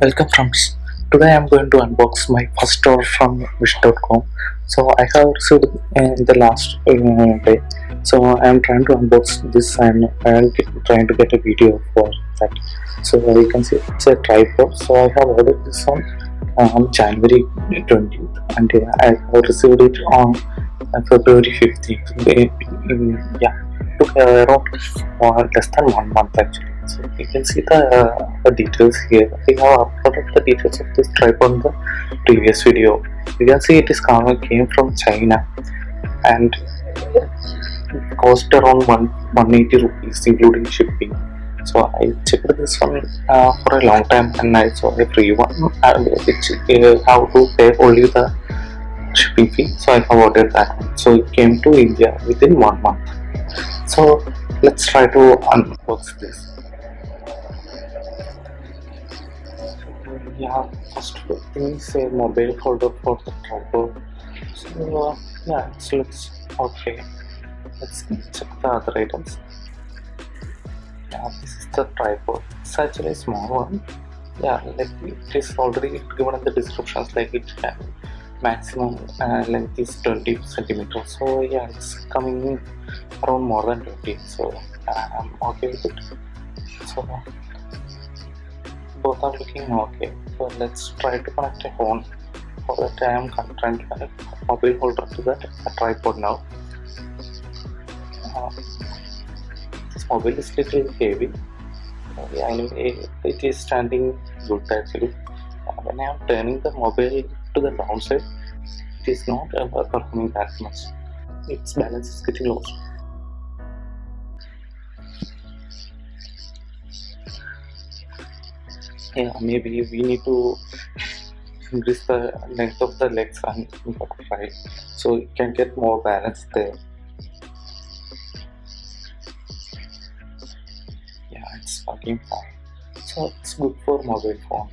Welcome friends. Today I am going to unbox my first order from wish.com. So I have received in the last day. So I am trying to unbox this and I am trying to get a video for that. So you can see it's a tripod. So I have ordered this on January 20th and I have received it on February 15th. Yeah, took around less than 1 month actually. So you can see the details here. I have uploaded the details of this tripod in the previous video. You can see it is came from China and it cost around 180 rupees including shipping. So I checked this one for a long time and I saw a free one which have to pay only the shipping fee. So I have ordered that one. So it came to India within 1 month. So let's try to unbox this. Yeah, first thing is a mobile holder for the tripod. So yeah, it looks okay. Let's check the other items. Yeah, this is the tripod. It's actually a small one. Yeah, like it is already given in the descriptions. Like it maximum length is 20 centimeters. So yeah, it's coming around more than 20. So I'm okay with it. So both are looking okay. So let's try to connect a phone. For that I am trying to connect a mobile holder to that a tripod now. This mobile is little heavy. Yeah, anyway, it is standing good actually. When I am turning the mobile to the downside, it is not performing that much. Its balance is getting lost. Yeah, maybe we need to increase the length of the legs and right, so it can get more balance there. Yeah, it's working fine. So it's good for mobile phone.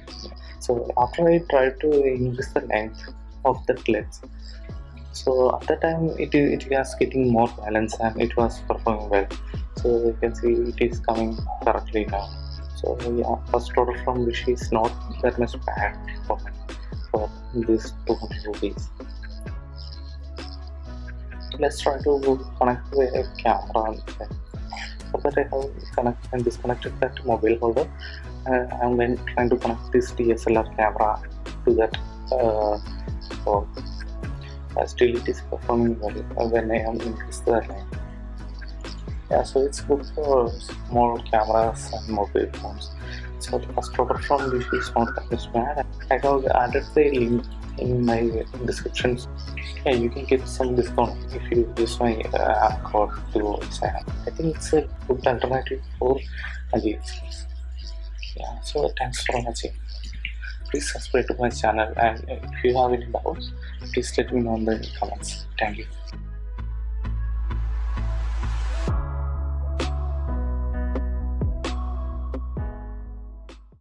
So after I tried to increase the length of the legs, so at that time it was getting more balance and it was performing well. So you can see it is coming correctly now. So yeah, first order from Wish is not that much bad for me for this 200 rupees. Let's try to connect to a camera. For that I have connect and disconnected that mobile holder. I'm then trying to connect this DSLR camera to that phone. Still it is performing well when I am increased the length. Yeah, so it's good for small cameras and mobile phones. So the first order from Wish is not that much bad. I have added the link in my description. Yeah, you can get some discount if you use my code to sign up. I think it's a good alternative for AliExpress. Yeah, so thanks for watching. Please subscribe to my channel and if you have any doubts, please let me know in the comments. Thank you.